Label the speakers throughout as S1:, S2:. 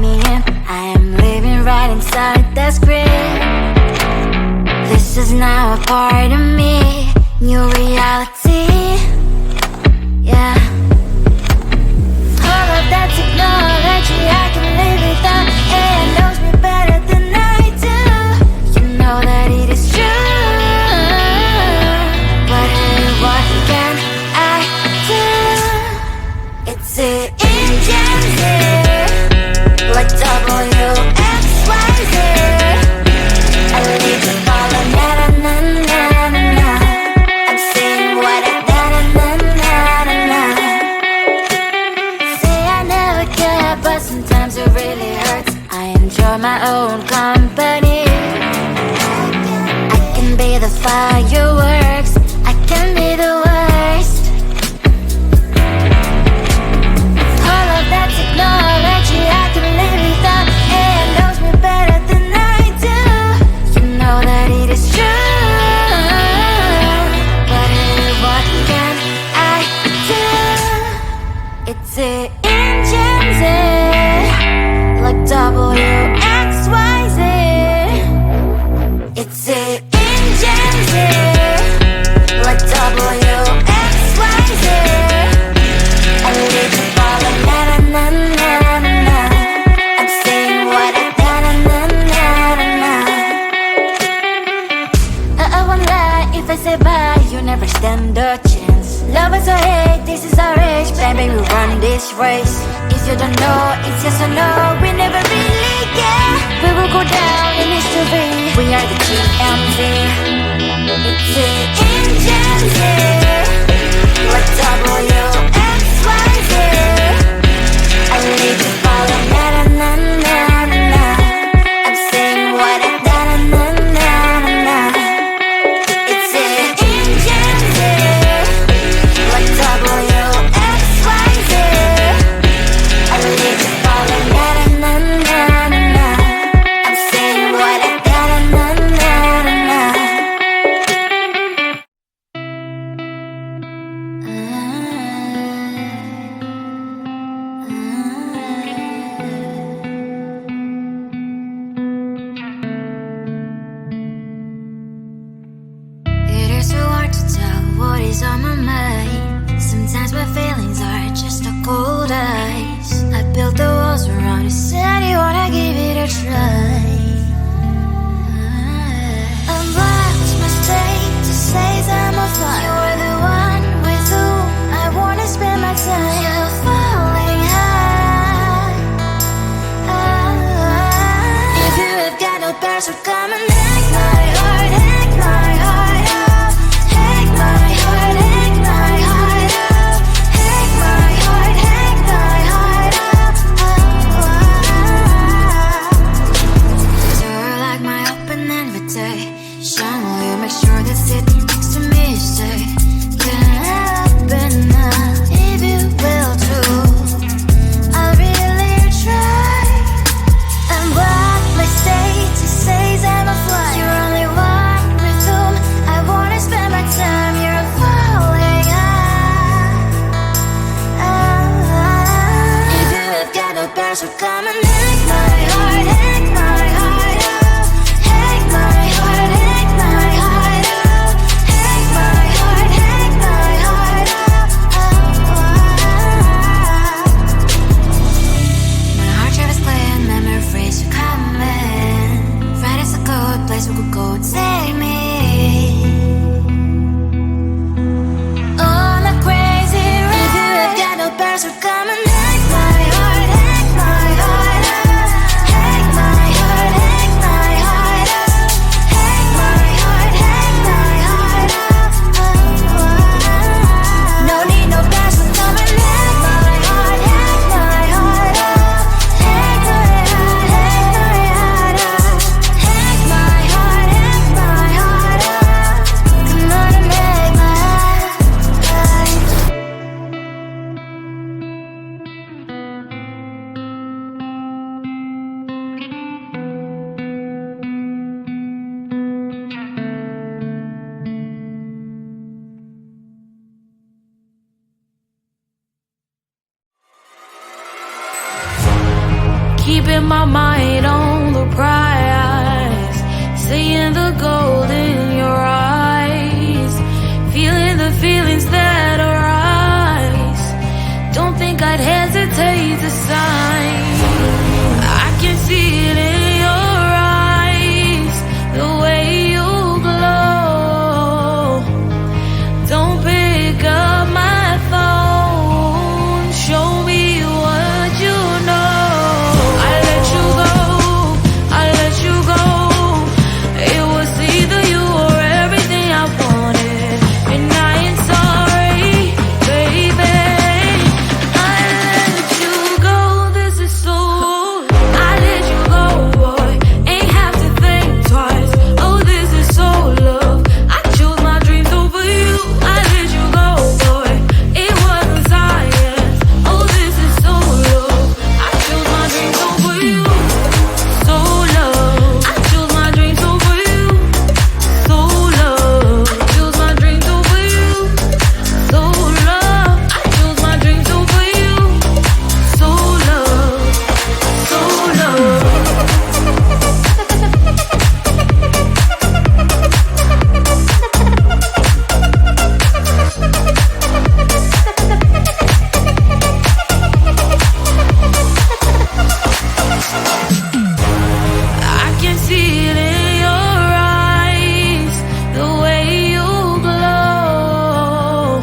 S1: me in. I am living right inside the screen. This is now a part of me, new reality. Yeah. All of that technology I can live without. AI knows me better than I do. You know that it is true. But hey, what can I do? It's the engines here, like WXYZ. I lead to follow, na na na na na na. I'm saying what I na na na na na na. Say I never care, but sometimes it really hurts. I enjoy my own company. I can be the fireworks, I can be the worst. All of that technology I can live without. AI knows me better than I do. You know that it is true. But hey, what can I do? It's the engines, like WXYZ. It's the engines, like WXYZ. I live to follow, na na na na na na. I'm saying what I na na na na na na. I won't lie if I say bye, you never stand a chance. Love is or hate, this is our age, baby, we run this race. If you don't know, it's yes or no, we never really care. We will go down in history, we are the GMZ. It's the engines here, like WXYZ. I lead to follow, na na na na na na. I'm saying what I na na na na na na. It's the engines here, like WXYZ. I lead to follow, na na na na na na. I'm saying what I na na na na na na. It is so hard to tell what is on my mind. Sometimes my feelings are just a cold ice. I built the walls around you, said you wanna give it a try. And what's my state to say I'm a fly? You're the one with whom I wanna spend my time. You're falling high. If you have got no bears, so come and hack my heart, hack my heart out. Hack my heart, hack my heart out. Hack my heart, hack my heart out. You're like my open invitation. Will you make sure that sitting next to me say, can open up if you will too. I'll really try. And what my state to say I'm a fly. You're only one with whom I wanna spend my time. You're falling high. If you have got no bears, so come and hack my heart, hack my heart out. Hack my heart, hack my heart out. the gold in your eyes, feeling the feelings that arise. Don't think I'd hesitate to sign. I can see it in your eyes, the way you glow. Don't pick up my phone, show me what you know. I let you go, I let you go. It was either you or everything I wanted, and I ain't sorry, baby. I let you go, this is so. I let you go, boy, ain't have to think twice. Oh, this is so love. I chose my dreams over you. I let you go, boy, it wasn't science. Oh, this is so love. I chose my dreams over you. So love. I chose my dreams over you. So love. Chose my dreams over you. So love. I chose my dreams over you. So love. So love. I can see it in your eyes, the way you glow.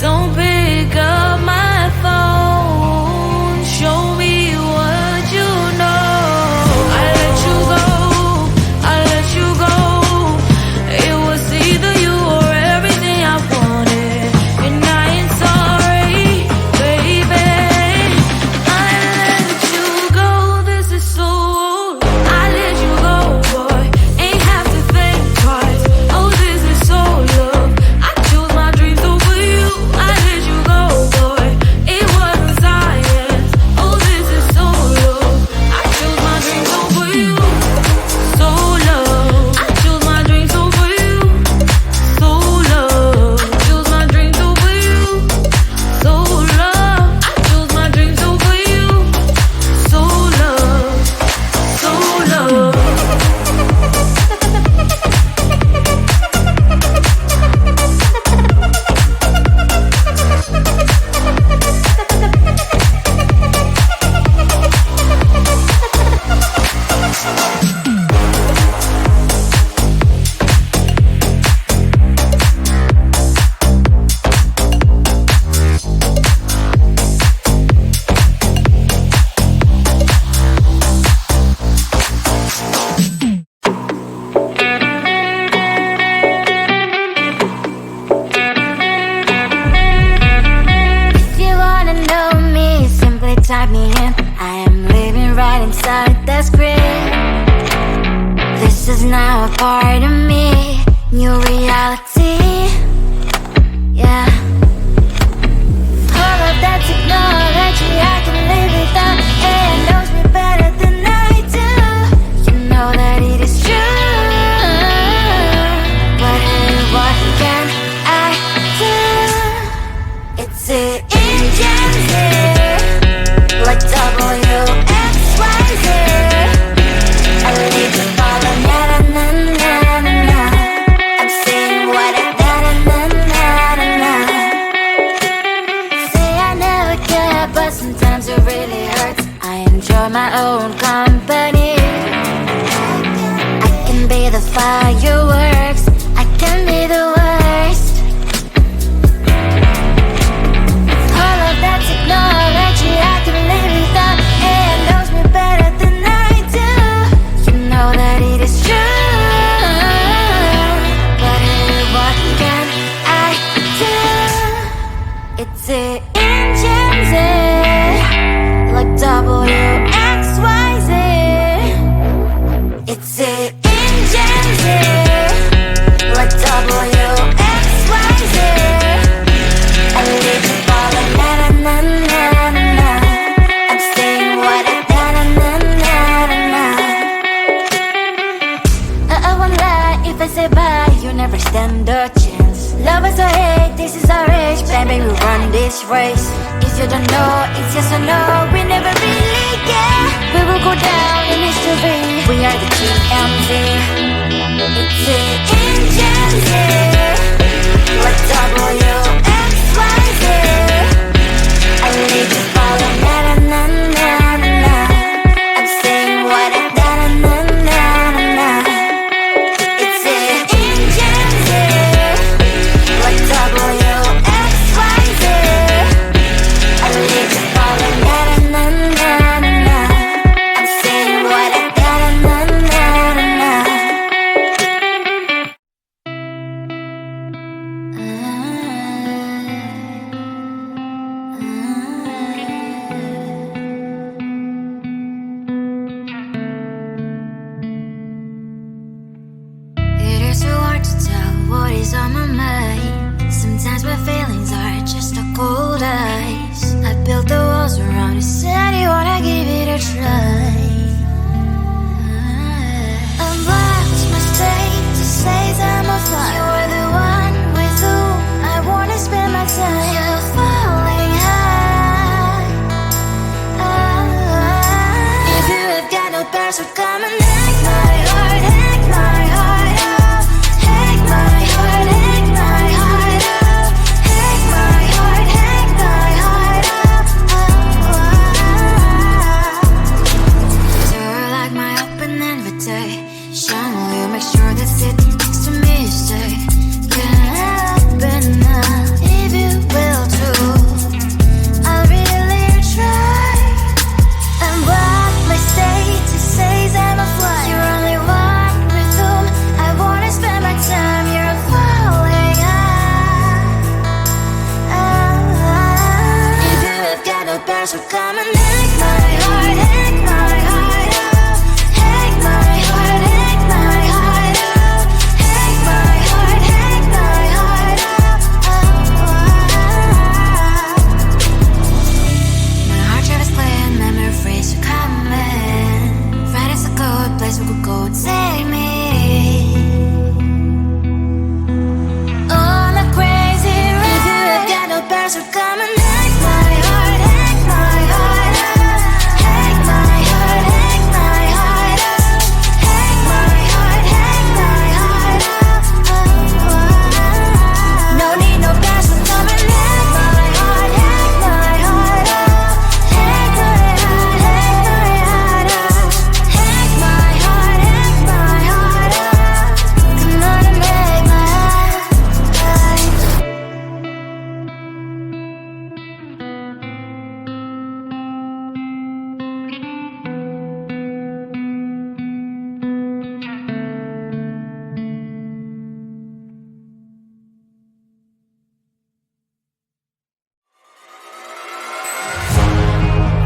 S1: Don't pick up my phone, show me what you know. I let you go, I let you go. It was either you or everything I wanted, and I ain't sorry, baby. I let you go, this is so. I let you go, boy, ain't have to think twice. Oh, this is so love. I chose my dreams over you. I let you go, boy, it wasn't science. Oh, this is so love. I chose my dreams over you. So love. I chose my dreams over you. So love. Chose my dreams over you. So love. I chose my dreams over you. So love. So love. If you wanna know me, simply type me in. I am living right inside the screen. This is now a part of me, new reality. Yeah. All of that technology I can live without, and knows me better than I do. You know that it is true, but hey, what can I do? It's the engines here, like WXYZ. I need to follow, na na na na na na. I'm saying what I na na na na na na. Say I never care, but sometimes it really hurts. I enjoy my own company. I can be the fireworks, I can be the worst. All of that technology I can live without, and knows me better than I do. You know that it is true, but hey, what can I do? It's the engines, like WXYZ. It's the engines, like WXYZ. I need to follow, na na na na na na. I'm saying what I na na na na na na. I won't lie if I say bye, you never stand a chance. Love us or hate, this is our age, baby, we run this race. If you don't know, it's yes or no, we never really care. We will go down in history, we are the TMZ. what is on my mind. Sometimes my feelings are just a cold ice. I built the walls around you, said you wanna give it a try. I watched my state to say I'm a fly. You're the one with whom I wanna spend my time. You're falling high. If you have got no bears, so come and hack my heart, hack my heart out. Hack my heart, hack my heart out. Hack my heart, hack my heart out. You're like my open invitation. Will you make sure that sitting next to me you say, can happen now, if you will too. I'll really try. And what my state to say I'm a fly. You're only one with whom I wanna spend my time. You're falling high. If you have got no bears, so come and hack my heart, hack my heart out. Hack my heart, hack my heart out. Hack my heart, hack my heart out. My heart drive is clear and memory freeze, you're coming. Friday's a good place we could go, take me on a crazy ride. If you have got no bears, so come and hack my heart, hack my heart out. Hack my heart, hack my heart out. Hack my heart, hack my heart out. No need no bears, so come and hack my heart, hack my heart out. Hack my heart, hack my heart out. Hack my heart, hack my heart out. Come on and make my heart.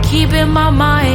S2: Keep in my mind